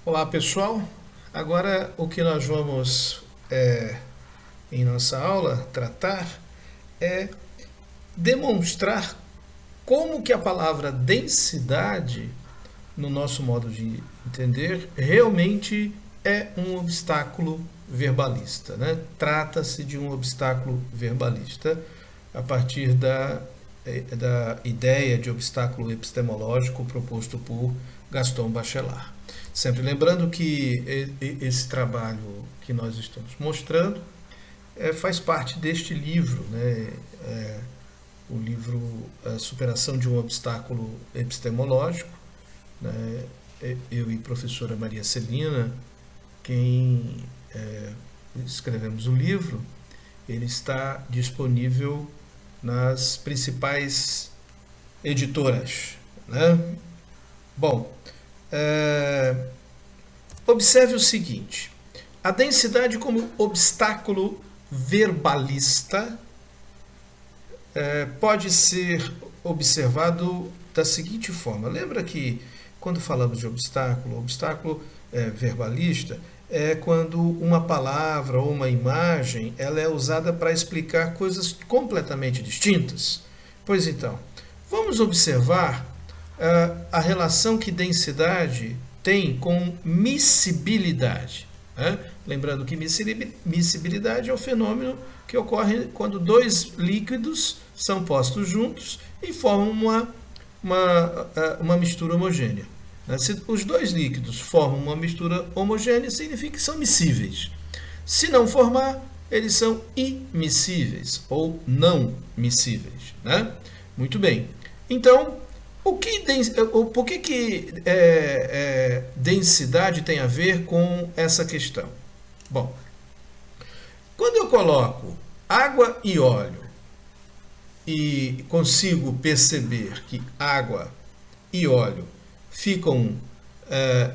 Olá pessoal, agora o que nós vamos em nossa aula tratar é demonstrar como que a palavra densidade, no nosso modo de entender, realmente é um obstáculo verbalista, né? Trata-se de um obstáculo verbalista a partir da ideia de obstáculo epistemológico proposto por Gaston Bachelard. Sempre lembrando que esse trabalho que nós estamos mostrando faz parte deste livro, né? O livro Superação de um Obstáculo Epistemológico, né? Eu e a professora Maria Celina, quem escrevemos o livro, ele está disponível nas principais editoras, né? Bom, observe o seguinte: a densidade como obstáculo verbalista pode ser observado da seguinte forma. Lembra que quando falamos de obstáculo verbalista é quando uma palavra ou uma imagem ela é usada para explicar coisas completamente distintas? Pois então, vamos observar a relação que densidade tem com miscibilidade, né? Lembrando que miscibilidade é o fenômeno que ocorre quando dois líquidos são postos juntos e formam uma mistura homogênea. Se os dois líquidos formam uma mistura homogênea, significa que são miscíveis. Se não formar, eles são immiscíveis ou não miscíveis, né? Muito bem. Então, por que densidade tem a ver com essa questão? Bom, quando eu coloco água e óleo e consigo perceber que água e óleo ficam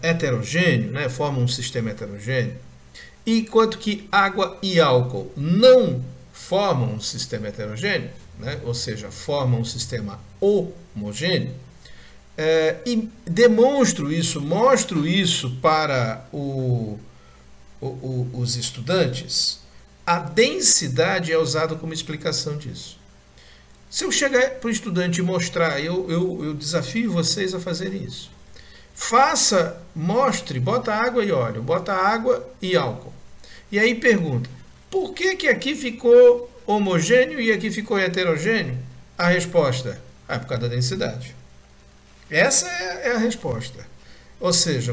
heterogêneos, né, formam um sistema heterogêneo, enquanto que água e álcool não formam um sistema heterogêneo, né, ou seja, formam um sistema homogêneo, e mostro isso para os estudantes. A densidade é usada como explicação disso. Se eu chegar para o estudante e mostrar, eu desafio vocês a fazerem isso. Mostre, bota água e óleo, bota água e álcool. E aí pergunta, por que aqui ficou homogêneo e aqui ficou heterogêneo? A resposta é por causa da densidade. Essa é a resposta. Ou seja,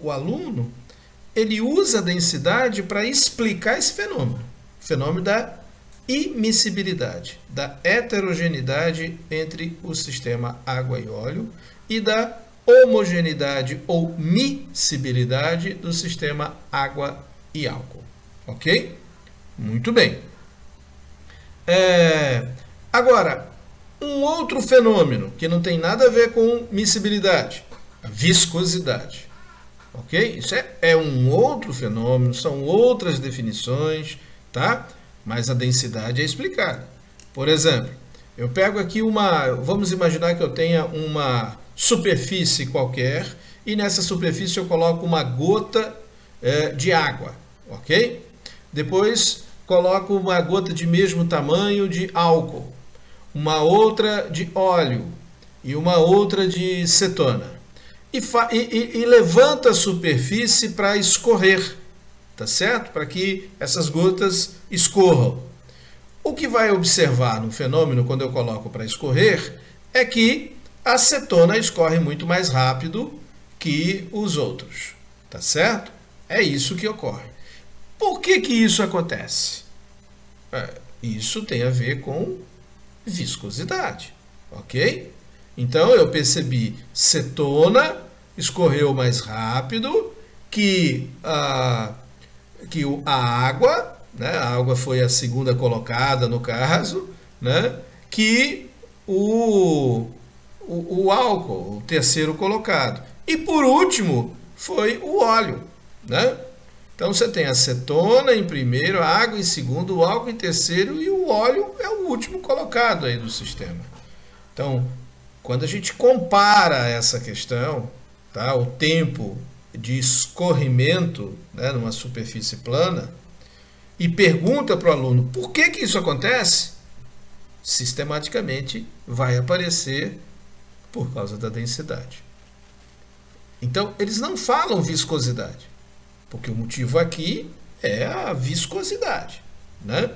o aluno ele usa a densidade para explicar esse fenômeno. O fenômeno da immiscibilidade, da heterogeneidade entre o sistema água e óleo e da homogeneidade ou miscibilidade do sistema água e álcool. Ok? Muito bem. Agora, um outro fenômeno que não tem nada a ver com miscibilidade, a viscosidade. Ok? Isso é um outro fenômeno, são outras definições, tá? Mas a densidade é explicada. Por exemplo, eu pego aqui vamos imaginar que eu tenha uma superfície qualquer e nessa superfície eu coloco uma gota de água, ok? Depois coloco uma gota de mesmo tamanho de álcool, uma outra de óleo e uma outra de cetona. E levanta a superfície para escorrer, tá certo? Para que essas gotas escorram. O que vai observar no fenômeno quando eu coloco para escorrer é que a cetona escorre muito mais rápido que os outros, tá certo? É isso que ocorre. Por que isso acontece? Isso tem a ver com viscosidade, ok? Então eu percebi cetona escorreu mais rápido que a água, né? A água foi a segunda colocada no caso, né? Que o álcool, o terceiro colocado. E por último foi o óleo, né? Então você tem a cetona em primeiro, a água em segundo, o álcool em terceiro e o óleo é o último colocado aí do sistema. Então, quando a gente compara essa questão, tá? O tempo de escorrimento, né, numa superfície plana, e pergunta para o aluno por que isso acontece, sistematicamente vai aparecer por causa da densidade. Então, eles não falam viscosidade, porque o motivo aqui é a viscosidade, né?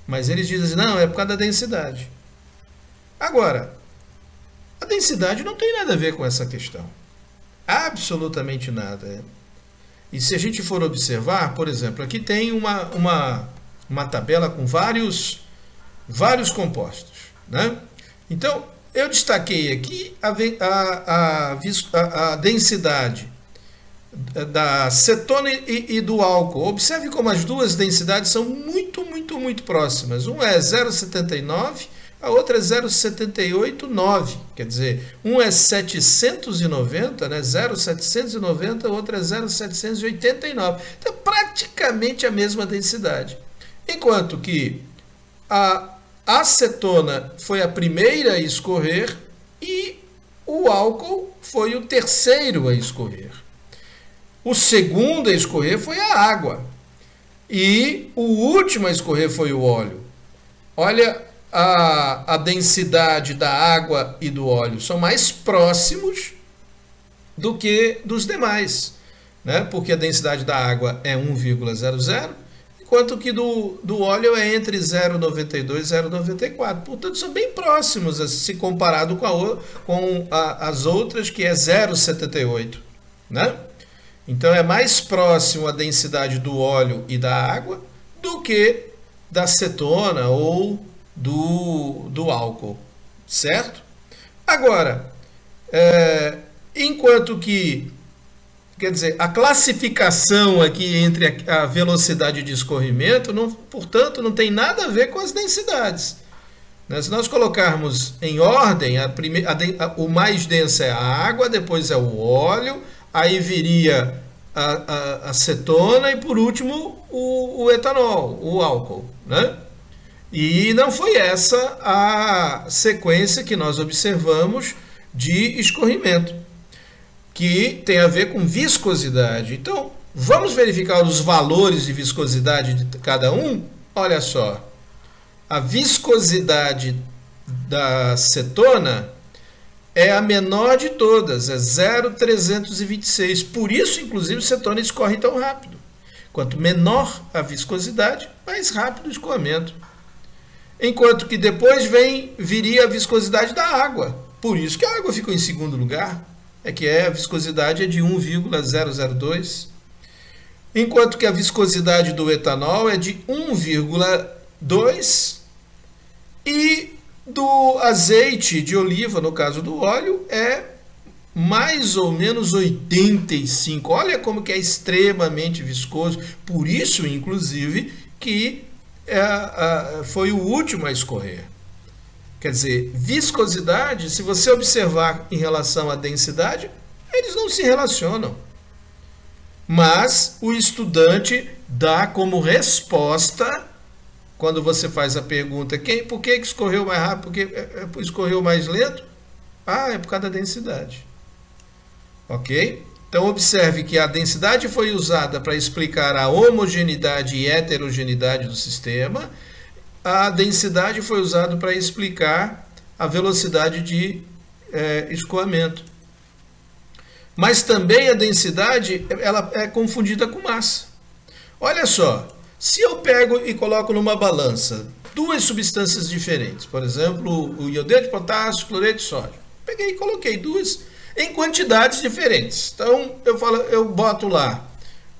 Mas eles dizem, não, é por causa da densidade. Agora, a densidade não tem nada a ver com essa questão. Absolutamente nada. E se a gente for observar, por exemplo, aqui tem uma tabela com vários compostos, né? Então, eu destaquei aqui a densidade da cetona e do álcool. Observe como as duas densidades são muito próximas. Um é 0,79, a outra é 0,789. Quer dizer, um é 790, né? 0,790, a outra é 0,789. Então, praticamente a mesma densidade. Enquanto que a acetona foi a primeira a escorrer e o álcool foi o terceiro a escorrer. O segundo a escorrer foi a água. E o último a escorrer foi o óleo. Olha a densidade da água e do óleo. São mais próximos do que dos demais, né? Porque a densidade da água é 1,00, enquanto que do óleo é entre 0,92 e 0,94. Portanto, são bem próximos se comparado com as outras, que é 0,78, né? Então, é mais próximo a densidade do óleo e da água do que da cetona ou do álcool, certo? Agora, enquanto que, quer dizer, a classificação aqui entre a velocidade de escorrimento, portanto, não tem nada a ver com as densidades. Né? Se nós colocarmos em ordem, o mais denso é a água, depois é o óleo, aí viria a cetona e, por último, o etanol, o álcool, né? E não foi essa a sequência que nós observamos de escorrimento, que tem a ver com viscosidade. Então, vamos verificar os valores de viscosidade de cada um? Olha só, a viscosidade da cetona é a menor de todas, é 0,326. Por isso, inclusive, a cetona escorre tão rápido. Quanto menor a viscosidade, mais rápido o escoamento. Enquanto que depois viria a viscosidade da água. Por isso que a água ficou em segundo lugar. A viscosidade é de 1,002. Enquanto que a viscosidade do etanol é de 1,2. E do azeite de oliva, no caso do óleo, é mais ou menos 85. Olha como que é extremamente viscoso. Por isso, inclusive, que foi o último a escorrer. Quer dizer, viscosidade, se você observar em relação à densidade, eles não se relacionam. Mas o estudante dá como resposta, quando você faz a pergunta, por que escorreu mais rápido, por que escorreu mais lento? É por causa da densidade. Ok? Então, observe que a densidade foi usada para explicar a homogeneidade e heterogeneidade do sistema. A densidade foi usada para explicar a velocidade de escoamento. Mas também a densidade ela é confundida com massa. Olha só, se eu pego e coloco numa balança duas substâncias diferentes, por exemplo, o iodeto de potássio e o cloreto de sódio. Peguei e coloquei duas em quantidades diferentes. Então, eu boto lá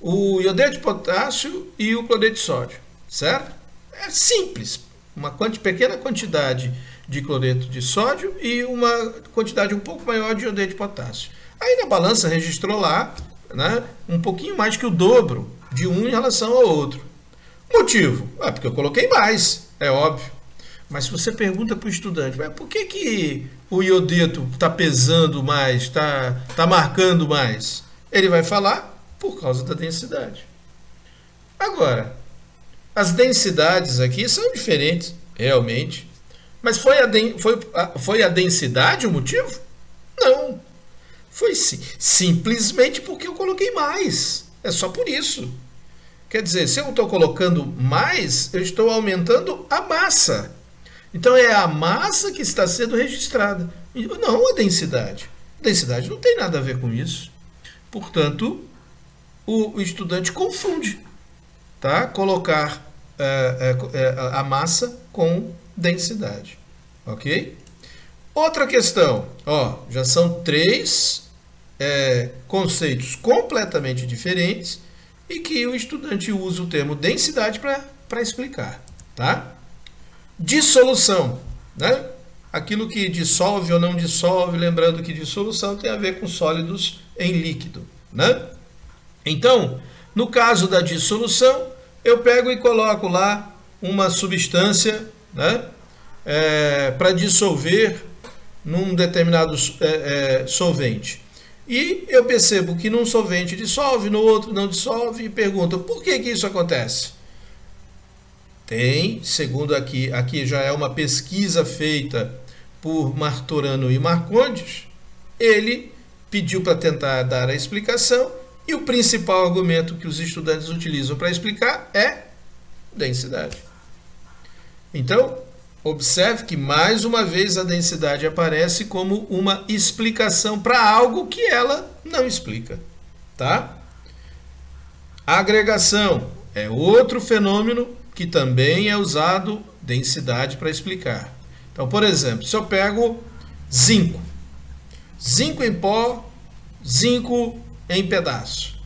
o iodeto de potássio e o cloreto de sódio, certo? É simples, uma pequena quantidade de cloreto de sódio e uma quantidade um pouco maior de iodeto de potássio. Aí na balança registrou lá, né, um pouquinho mais que o dobro de um em relação ao outro. Motivo? Porque eu coloquei mais, é óbvio. Mas se você pergunta para o estudante, por que o iodeto está pesando mais, está marcando mais? Ele vai falar por causa da densidade. Agora, as densidades aqui são diferentes, realmente. Mas foi a densidade o motivo? Não. Foi foi simplesmente porque eu coloquei mais. É só por isso. Quer dizer, se eu estou colocando mais, eu estou aumentando a massa. Então é a massa que está sendo registrada, não a densidade. A densidade não tem nada a ver com isso. Portanto, o estudante confunde, tá? Colocar a massa com densidade. Ok? Outra questão, ó, já são 3 conceitos completamente diferentes e que o estudante usa o termo densidade para explicar, tá? Dissolução, né? Aquilo que dissolve ou não dissolve, lembrando que dissolução tem a ver com sólidos em líquido, né? Então, no caso da dissolução, eu pego e coloco lá uma substância, né, para dissolver num determinado solvente. E eu percebo que num solvente dissolve, no outro não dissolve, e pergunto, por que isso acontece? Tem, segundo aqui já é uma pesquisa feita por Martorano e Marcondes, ele pediu para tentar dar a explicação, e o principal argumento que os estudantes utilizam para explicar é densidade. Então, observe que mais uma vez a densidade aparece como uma explicação para algo que ela não explica, tá? Agregação é outro fenômeno que também é usado densidade para explicar. Então, por exemplo, se eu pego zinco em pó, zinco em pedaço,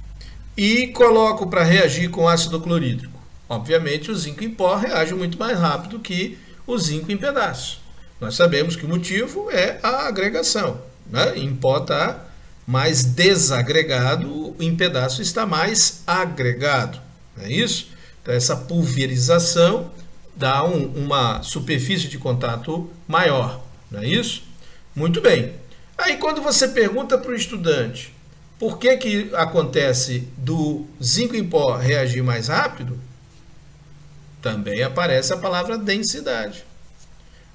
e coloco para reagir com ácido clorídrico, obviamente o zinco em pó reage muito mais rápido que o zinco em pedaço. Nós sabemos que o motivo é a agregação, né? Em pó está mais desagregado, em pedaço está mais agregado, não é isso? Então, essa pulverização dá uma superfície de contato maior, não é isso? Muito bem. Aí, quando você pergunta para o estudante por que acontece do zinco em pó reagir mais rápido, também aparece a palavra densidade.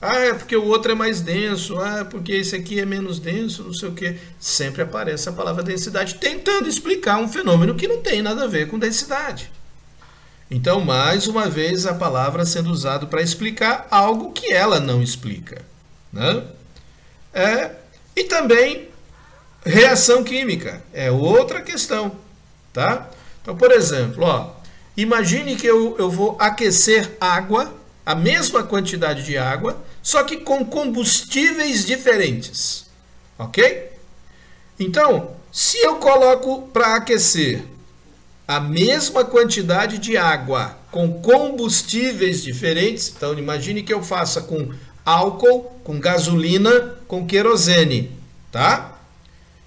Ah, é porque o outro é mais denso, ah, é porque esse aqui é menos denso, não sei o quê. Sempre aparece a palavra densidade, tentando explicar um fenômeno que não tem nada a ver com densidade. Então, mais uma vez, a palavra sendo usada para explicar algo que ela não explica, né? E também, reação química é outra questão, tá? Então, por exemplo, ó, imagine que eu vou aquecer água, a mesma quantidade de água, só que com combustíveis diferentes, ok? Então, se eu coloco para aquecer a mesma quantidade de água com combustíveis diferentes, então imagine que eu faça com álcool, com gasolina, com querosene, tá?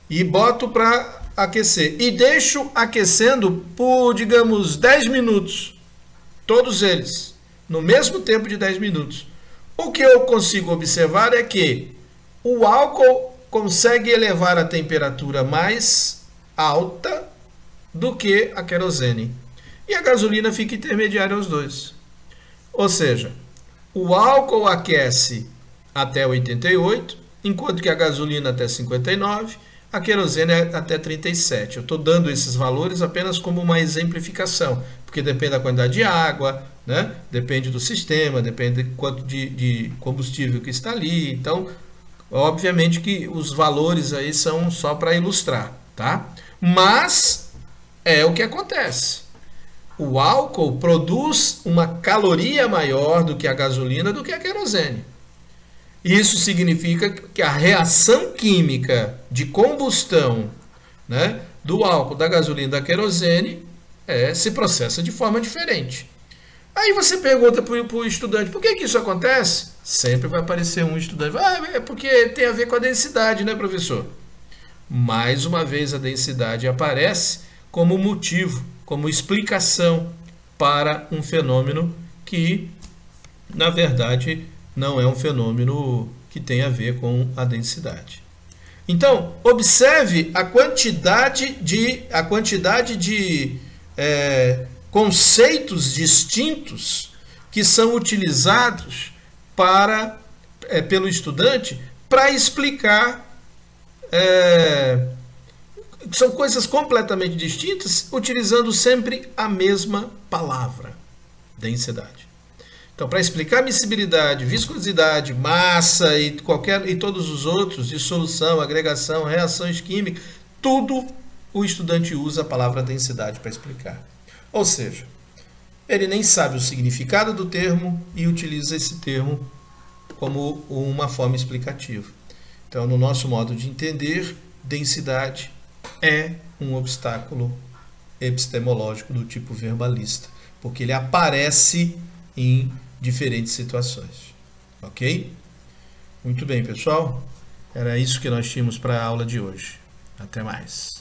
E boto para aquecer. E deixo aquecendo por, digamos, 10 minutos. Todos eles. No mesmo tempo de 10 minutos. O que eu consigo observar é que o álcool consegue elevar a temperatura mais alta do que a querosene. E a gasolina fica intermediária aos dois. Ou seja, o álcool aquece até 88, enquanto que a gasolina até 59, a querosene até 37. Eu estou dando esses valores apenas como uma exemplificação, porque depende da quantidade de água, né? Depende do sistema, depende de quanto de combustível que está ali. Então, obviamente que os valores aí são só para ilustrar, tá? Mas é o que acontece. O álcool produz uma caloria maior do que a gasolina, do que a querosene. Isso significa que a reação química de combustão, né, do álcool, da gasolina e da querosene se processa de forma diferente. Aí você pergunta para o estudante, por que isso acontece? Sempre vai aparecer um estudante, é porque tem a ver com a densidade, né, professor? Mais uma vez a densidade aparece como motivo, como explicação para um fenômeno que, na verdade, não é um fenômeno que tem a ver com a densidade. Então, observe a quantidade de conceitos distintos que são utilizados pelo estudante para explicar são coisas completamente distintas, utilizando sempre a mesma palavra, densidade. Então, para explicar miscibilidade, viscosidade, massa e todos os outros, dissolução, agregação, reações químicas, tudo o estudante usa a palavra densidade para explicar. Ou seja, ele nem sabe o significado do termo e utiliza esse termo como uma forma explicativa. Então, no nosso modo de entender, densidade é um obstáculo epistemológico do tipo verbalista, porque ele aparece em diferentes situações. Ok? Muito bem, pessoal. Era isso que nós tínhamos para a aula de hoje. Até mais.